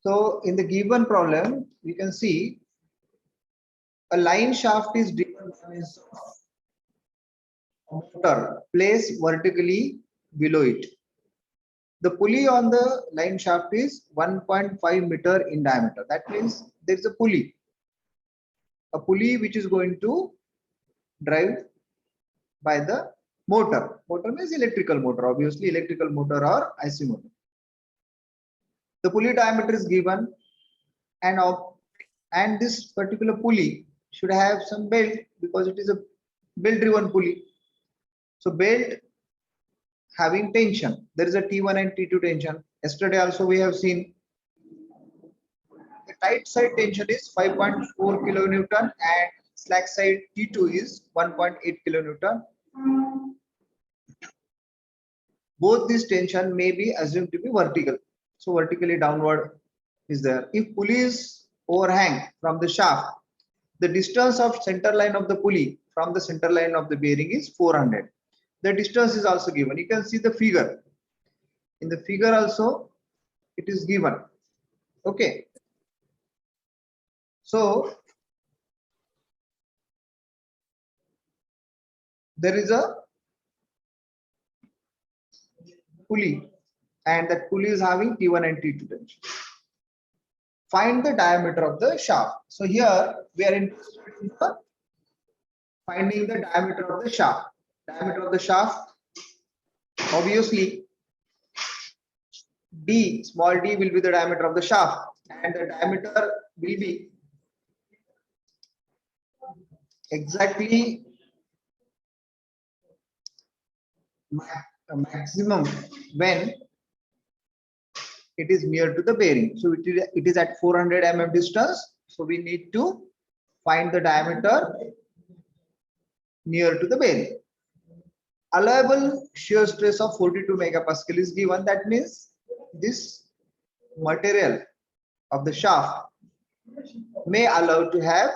So in the given problem, you can see a line shaft is driven by means of a motor placed vertically below it. The pulley on the line shaft is 1.5 meter in diameter. That means there is a pulley which is going to drive by the motor. Motor means electrical motor, obviously electrical motor or IC motor. The pulley diameter is given, and this particular pulley should have some belt because it is a belt driven pulley. So belt having tension, there is a T1 and T2 tension. Yesterday also we have seen the tight side tension is 5.4 kilonewton and slack side T2 is 1.8 kilonewton. Both this tension may be assumed to be vertical. So vertically downward is there. If pulley is overhang from the shaft, the distance of center line of the pulley from the center line of the bearing is 400. The distance is also given. You can see the figure. In the figure also it is given. Okay. So there is a pulley and that pulley is having T1 and T2 tension. Find the diameter of the shaft. So here we are interested in finding the diameter of the shaft. Diameter of the shaft, obviously d, small d will be the diameter of the shaft, and the diameter will be exactly maximum when it is near to the bearing. So it is at 400 mm distance. So we need to find the diameter near to the bearing. Allowable shear stress of 42 megapascal is given. That means this material of the shaft may allow to have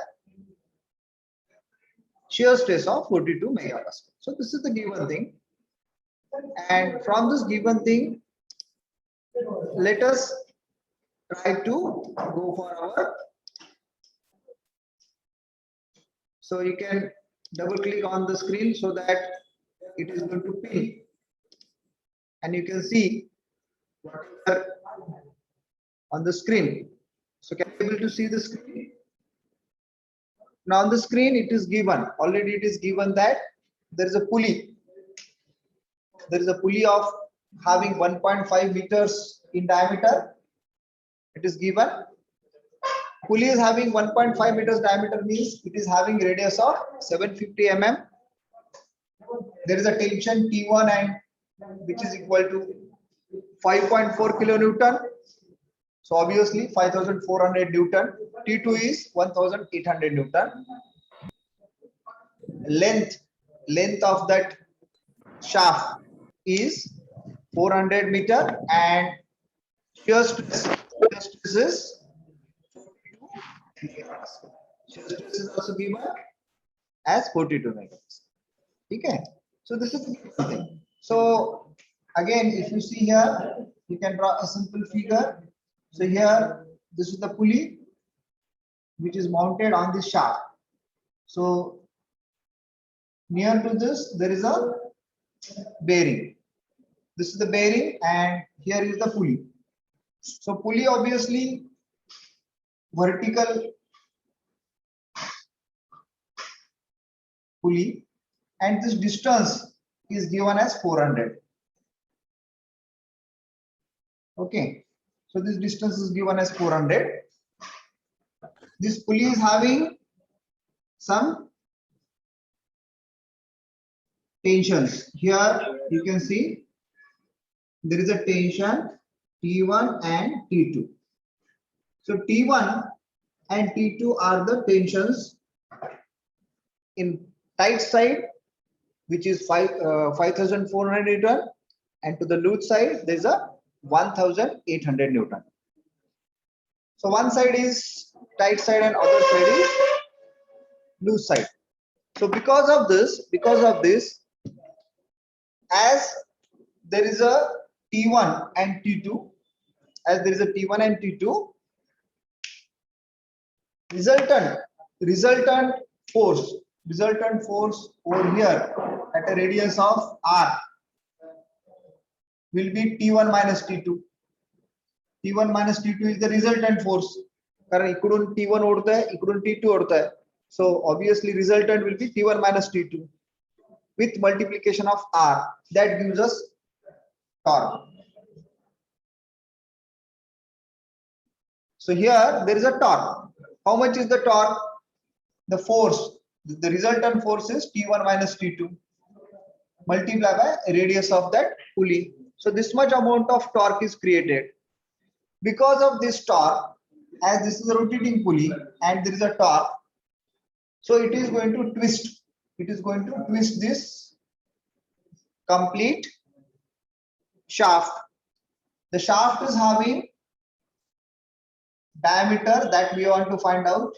shear stress of 42 megapascal. So this is the given thing, and from this given thing, let us try to go for our. So you can double click on the screen so that it is going to pin, and you can see whatever on the screen. So can you able to see the screen? Now on the screen it is given, already it is given that there is a pulley. There is a pulley of having 1.5 meters in diameter. It is given. Pulley is having 1.5 meters diameter means it is having radius of 750 mm. There is a tension T1 and which is equal to 5.4 kilonewton. So obviously 5,400 Newton. T2 is 1,800 Newton. Length of that shaft is 400 meter, and shear stress is 42 megapascal. Shear stress is also given as 42 megapascal. Okay. So this is the given thing. So again, if you see here, you can draw a simple figure. So here, this is the pulley which is mounted on this shaft. So near to this, there is a bearing. This is the bearing, and here is the pulley. So pulley obviously vertical pulley, and this distance is given as 400. Okay. So this distance is given as 400. This pulley is having some tensions. Here you can see there is a tension T1 and T2. So T1 and T2 are the tensions in tight side, which is 5,400 Newton, and to the loose side there is a 1,800 Newton. So one side is tight side and other side is loose side. So because of this, as there is a T1 and T2, resultant force over here at a radius of r will be T1 minus T2. T1 minus T2 is the resultant force. कारण इकडून T1 ओढतोय, इकडून T2 ओढतोय. So obviously resultant will be T1 minus T2 with multiplication of R. That gives us torque. So here there is a torque. How much is the torque? The force, the resultant force is T1 minus T2 multiplied by radius of that pulley. So this much amount of torque is created. Because of this torque, as this is a rotating pulley and there is a torque, so it is going to twist. It is going to twist this complete shaft. The shaft is having diameter that we want to find out,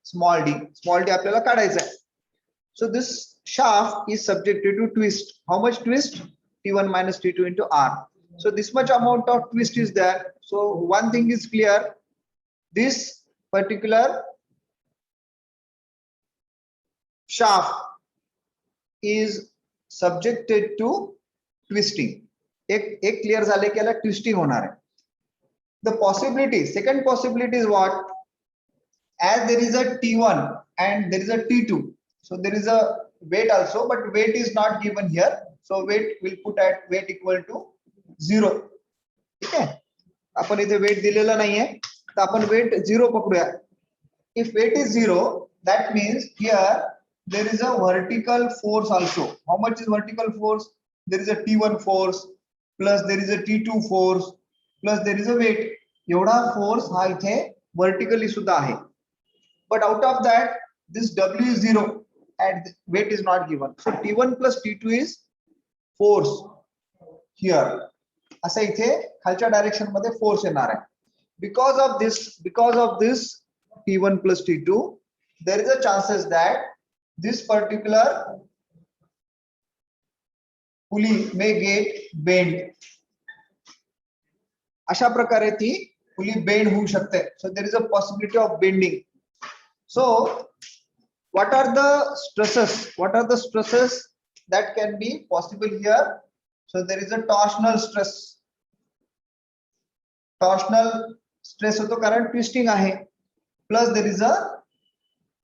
small d. Small d आपल्याला काढायचा आहे. So this shaft is subjected to twist. How much twist? T1 minus T2 into R. So this much amount of twist is there. So one thing is clear. This particular shaft is subjected to twisting. एक clear झाले की याला twisting होणार आहे. The possibility, second possibility is what? As there is a T1 and there is a T2. So there is a weight also, but weight is not given here. So weight will put at weight equal to 0. ठीक है? आपण इथे weight दिलेला नाहीये, तर आपण weight 0 पकडूया. If weight is 0, that means here there is a vertical force also. How much is vertical force? There is a T1 force plus there is a T2 force plus there is a weight. एवढा force हा इथे vertically सुद्धा आहे. But out of that, this W is 0 and weight is not given. So T1 plus T2 is force here. असा इथे खालच्या direction मध्ये force येणार आहे. Because of this T1 plus T2, there is a chances that this particular pulley may get bent. अशा प्रकारे ती pulley bend होऊ शकते. So there is a possibility of bending. So what are the stresses? What are the stresses that can be possible here? So there is a torsional stress. Torsional stress होतो कारण twisting आहे. Plus there is a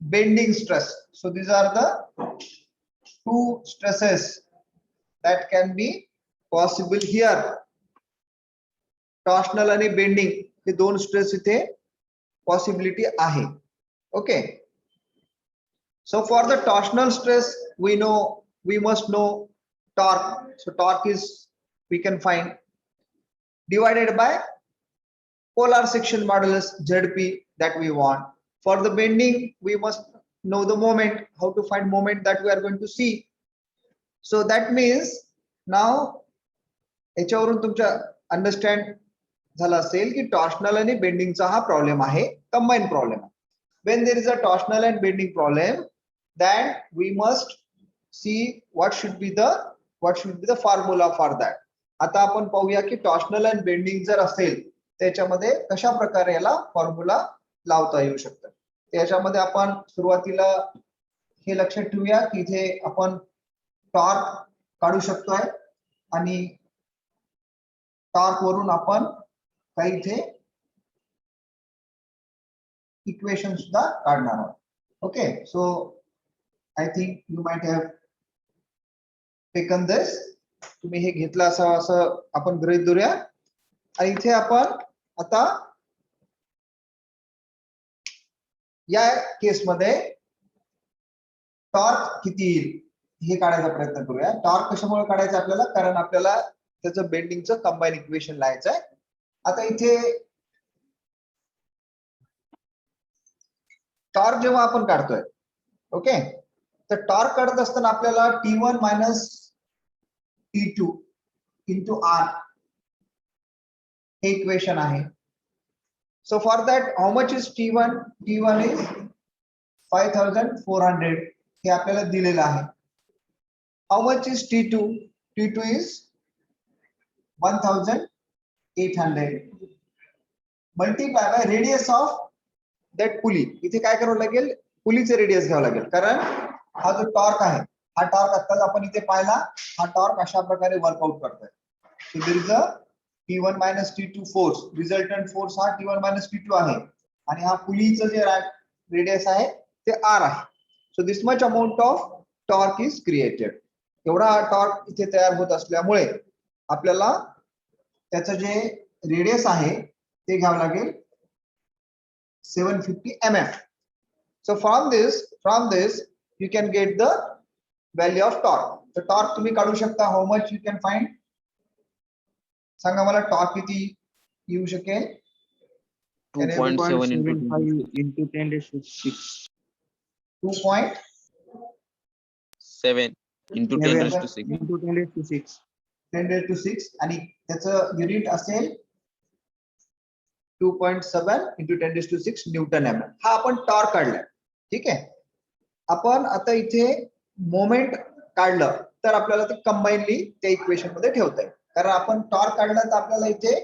bending stress. So these are the two stresses that can be possible here. Torsional आणि bending हे दोन stress इथे possibility आहे. Okay. So for the torsional stress, we must know torque. So torque is, we can find, divided by polar section modulus ZP that we want. For the bending, we must know the moment, how to find moment that we are going to see. So that means now याच्यावरून तुमच्या understand झाला असेल की torsional आणि bending चा हा problem आहे, combined problem. When there is a torsional and bending problem, then we must see what should be the formula for that. आता आपण पाहूया की torsional and bending जर असेल त्याच्यामध्ये कशा प्रकारे याला फॉर्म्युला लावता येऊ शकतं. त्याच्यामध्ये आपण सुरुवातीला हे लक्षात ठेवूया की इथे आपण टॉर्क काढू शकतोय आणि टॉर्क वरून आपण काही इथे इक्वेशन सुद्धा काढणार आहोत. Okay, so I think you might have taken this. तुम्ही हे घेतलं असं आपण गृहीत धरूया आणि इथे आपण आता या केसमध्ये टॉर्क किती येईल हे काढायचा प्रयत्न करूया. टॉर्क कशामुळे काढायचं आपल्याला, कारण आपल्याला त्याचं बेंडिंगचं कंबाईन इक्वेशन लिहायचं आहे. आता इथे टॉर्क जेव्हा आपण काढतोय, ओके, तर टॉर्क काढत असताना आपल्याला T1 minus T2 into R हे इक्वेशन आहे. So for that, how much is T1? T1 is 5400 हे आपल्याला दिलेलं आहे. How much is T2? T2 is 1800 multiplied by radius of that pulley. इथे काय करावं लागेल, पुलीचे रेडियस घ्यावं लागेल, कारण हा जो टॉर्क आहे, हा टॉर्क आत्ताच आपण इथे पाहिला, हा टॉर्क अशा प्रकारे वर्कआउट करतोय. So there is a T1 minus T2 force, resultant force हा T1 minus T2 आहे, आणि हा पुलीचं जे रेडियस आहे ते R आहे. So this much amount of torque is created. एवढा टॉर्क इथे तयार होत असल्यामुळे आपल्याला त्याचं जे रेडियस आहे ते घ्यावं लागेल 750 mm. So from this you can get the value of torque. The torque तुम्ही काढू शकता. How much you can find? सांगा मला टॉर्क किती येऊ शकेल? 2.75 into 10 raised to 6. 2.7 into 10 raised to 6. Into 10 raised to 6. 10 raised to 6 आणि त्याचं युनिट असेल 2.7 into 10 raised to 6 Newton M. हा आपण टॉर्क काढलाय. ठीक आहे. आपण आता इथे मोमेंट काढलं तर आपल्याला ते कंबाईनली त्या इक्वेशन मध्ये ठेवता येईल, कारण आपण टॉर्क काढला तर आपल्याला इथे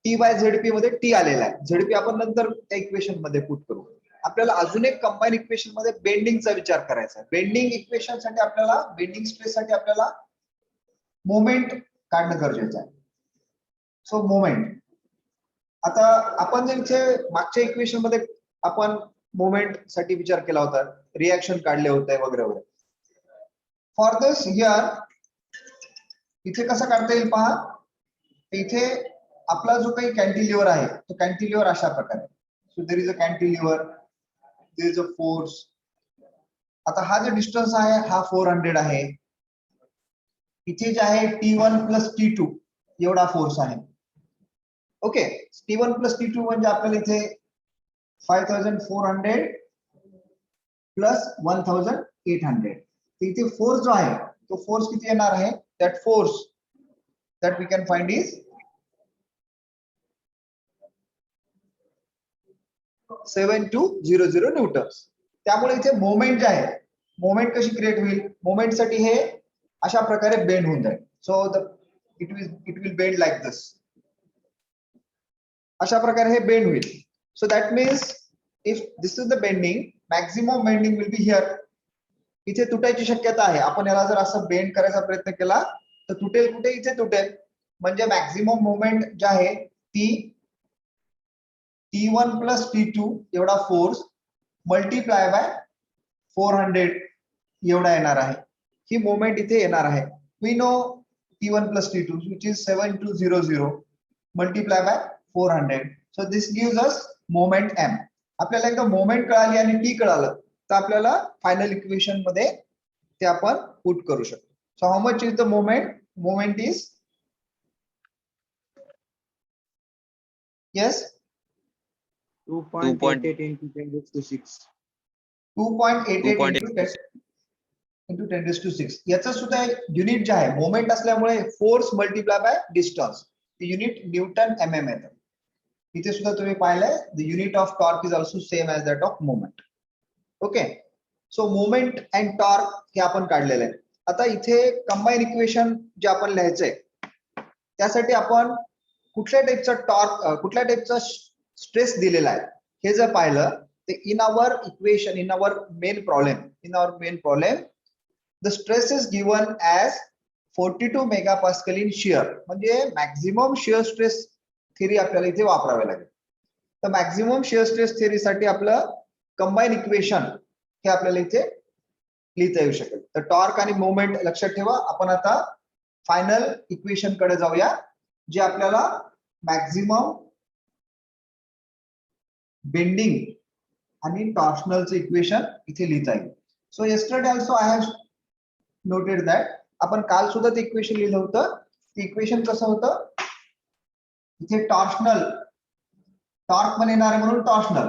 टी बाय झेडपी मध्ये टी आलेला आहे. झेडपी आपण नंतर त्या इक्वेशन मध्ये पुट करू. आपल्याला अजून एक कंबाईन इक्वेशन मध्ये बेंडिंगचा विचार करायचा आहे. बेंडिंग इक्वेशन साठी आपल्याला, बेंडिंग स्ट्रेस साठी आपल्याला मोमेंट काढणं गरजेचं आहे. सो मोमेंट, आता आपण जे इथे मागच्या इक्वेशन मध्ये आपण मोमेंट साठी विचार केला होता, रिएक्शन काढले होते वगैरे वगैरे. फॉर दिस हियर इथे कसं काढता येईल पहा. इथे आपला जो काही कॅन्टिलिव्हर आहे तो कॅन्टिलिव्हर अशा प्रकारे. So there is a cantilever, there is a force. आता हा जो डिस्टन्स आहे हा 400 आहे. इथे जे आहे T1 प्लस T2 एवढा फोर्स आहे. ओके, T1 प्लस T2 म्हणजे आपल्याला इथे 5400 प्लस 1800. इथे फोर्स जो आहे तो फोर्स किती येणार आहे? That force that we can find is 7200 newtons. त्यामुळे इथे मोमेंट जे आहे, मोमेंट कशी क्रिएट होईल? मोमेंट साठी हे अशा प्रकारे बेंड होऊन जाईल. So it will bend like this. अशा प्रकारे हे बेंड होईल. So that means if this is the bending, maximum bending will be here. इथे तुटायची शक्यता आहे. आपण याला जर असं बेंड करायचा प्रयत्न केला तर तुटेल कुठे? इथे तुटेल. म्हणजे मॅक्झिमम मोमेंट जी आहे ती T1 प्लस T2 एवढा फोर्स मल्टिप्लाय बाय 400 एवढा येणार आहे. ही मोमेंट इथे येणार आहे. We know T1 plus T2 which is 7200 multiply by 400. So this gives us moment m. आपल्याला एकदा मोमेंट कळाली आणि टी कळालं तर आपल्याला फायनल इक्वेशन मध्ये ते आपण पुट करू शकतो. So how much is the moment? Moment is, yes, 2.88 into 10 raised to 6. 2.88 into 10 raised to 6. याचं सुद्धा युनिट जे आहे मोमेंट असल्यामुळे force multiply by distance, unit newton mm येतं. इथे सुद्धा तुम्ही पाहिलंय the unit of torque is also same as that of moment. Okay, so moment and torque हे आपण काढलेलं आहे. आता इथे कंबाईन इक्वेशन जे आपण लिहायचंय त्यासाठी आपण कुठल्या टाइपचा टॉर्क, कुठल्या टाइपचा स्ट्रेस दिलेला आहे हे जर पाहिलं तर in our equation, in our main problem the stress is given as 42 megapascal in shear. म्हणजे मॅक्झिमम शिअर स्ट्रेस थिअरी आपल्याला इथे वापरावे लागेल. तर मॅक्झिमम शिअर स्ट्रेस थिअरीसाठी आपलं कंबाईन इक्वेशन हे आपल्याला इथे लिहिता येऊ शकेल. तर टॉर्क आणि मोमेंट लक्षात ठेवा. आपण आता फायनल इक्वेशन कडे जाऊया जे आपल्याला मॅक्झिमम बेंडिंग आणि टॉर्शनलचं इक्वेशन इथे लिहिता येईल. सो yesterday also I have noted that. आपण काल सुद्धा ते इक्वेशन लिहिलं होतं. ते इक्वेशन कसं होतं? इथे टॉर्शनल, टॉर्क पण येणार आहे म्हणून टॉर्शनल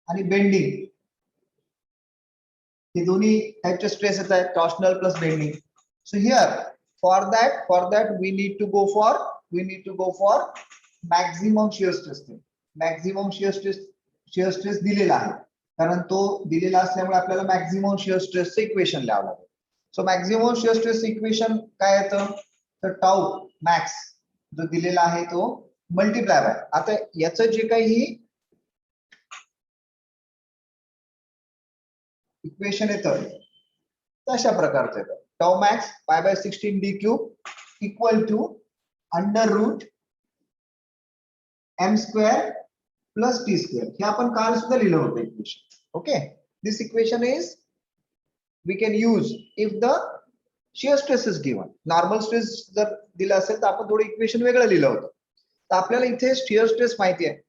आणि बेंडिंग हे दोन्ही टाइपचे स्ट्रेस येत आहेत, torsional plus bending. So here for that we need to go for maximum shear stress. Maximum shear stress दिलेला आहे, कारण तो दिलेला असल्यामुळे आपल्याला मॅक्झिमम शिअर स्ट्रेसचं इक्वेशन लिहावं लागेल. So maximum shear stress equation काय येतं? तर टाऊ मॅक्स जो दिलेला आहे तो मल्टिप्लाय बाय, आता याचं जे काही इक्वेशन येतं तशा प्रकारचं येतं. Tau max pi by 16 D cube equal to under root M square plus T square. हे आपण काल सुद्धा लिहिलं होतं equation. Okay, this equation is we can use if the shear stress is given. Normal stress जर दिला असेल तर आपण थोडं इक्वेशन वेगळं लिहिलं होतं. तर आपल्याला इथे शियर स्ट्रेस माहिती आहे,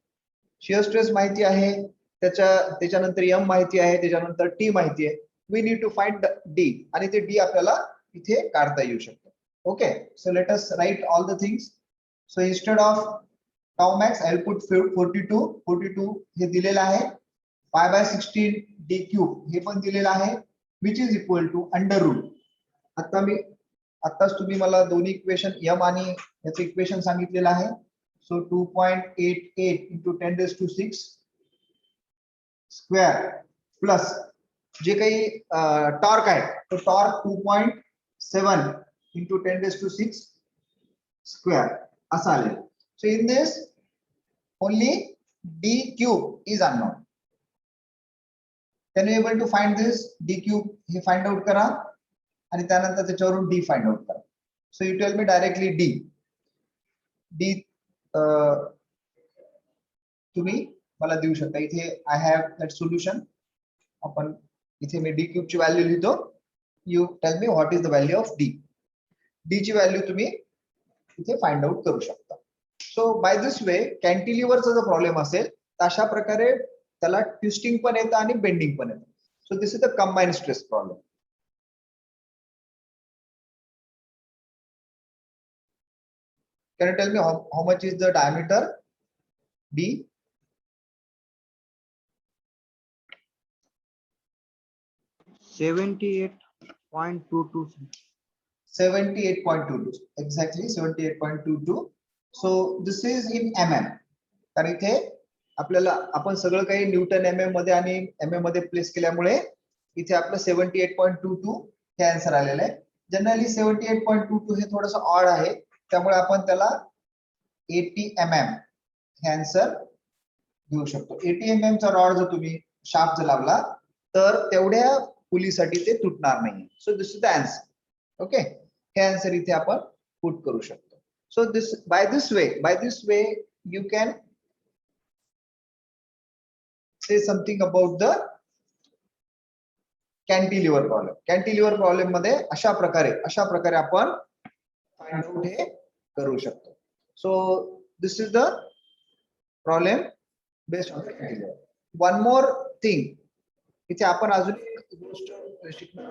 शियर स्ट्रेस माहिती आहे, त्याच्यानंतर एम माहिती आहे, त्याच्यानंतर टी माहिती आहे. We need to find D आणि ते डी आपल्याला इथे काढता येऊ शकतं. Okay, so let us write all the things. So instead of tau max I will put 42 हे दिलेलं आहे. पाय बाय 16 डी क्यूब हे पण दिलेलं आहे, which is equal to under root. आताच तुम्ही मला दोन्ही इक्वेशन एम आणि याचं इक्वेशन सांगितलेलं आहे. सो 2.88 into 10⁶ स्क्वेअर प्लस जे काही टॉर्क आहे तो टॉर्क 2.7 into 10⁶ स्क्वेअर असा आलेला. So in this only D cube is unknown. Can you able to find this? D cube हे फाइंड आउट करा आणि त्यानंतर त्याच्यावरून डी फाइंड आउट करा. So you tell me directly D तुम्ही मला देऊ शकता. इथे आय हॅव दॅट सोल्युशन. आपण इथे मी डी क्यूब ची व्हॅल्यू लिहितो. You tell me what is the value of D. D ची व्हॅल्यू तुम्ही इथे फाइंड आउट करू शकता. सो बाय दिस वे कॅन्टिलिव्हरचा जर प्रॉब्लेम असेल तर अशा प्रकारे त्याला ट्विस्टिंग पण येतं आणि बेंडिंग पण येतं. सो this is the combined stress problem. Can you tell me how much is the diameter D? 78.22. 78.22. Exactly 78.22. So this is in mm. तर इथे आपल्याला आपण सगळं काही न्यूटन mm मध्ये आणि mm मध्ये प्लेस केल्यामुळे इथे आपलं 78.22 हे आन्सर आलेलं आहे. जनरली 78.22 हे थोडंसं ऑड आहे, त्यामुळे आपण त्याला 80 mm हे आन्सर घेऊ शकतो. 80 mm चा रॉड जर तुम्ही शार्प जर लावला तर तेवढ्या पुलीसाठी ते तुटणार नाही. So this is the answer. Okay, हे आन्सर इथे आपण पुट करू शकतो. So this by this way you can say something about the cantilever problem. Cantilever problem मध्ये अशा प्रकारे आपण फाइंड आउट हे करू शकतो. So this is the problem based on cantilever. One more thing, इथे आपण अजून एक गोष्ट शिकणार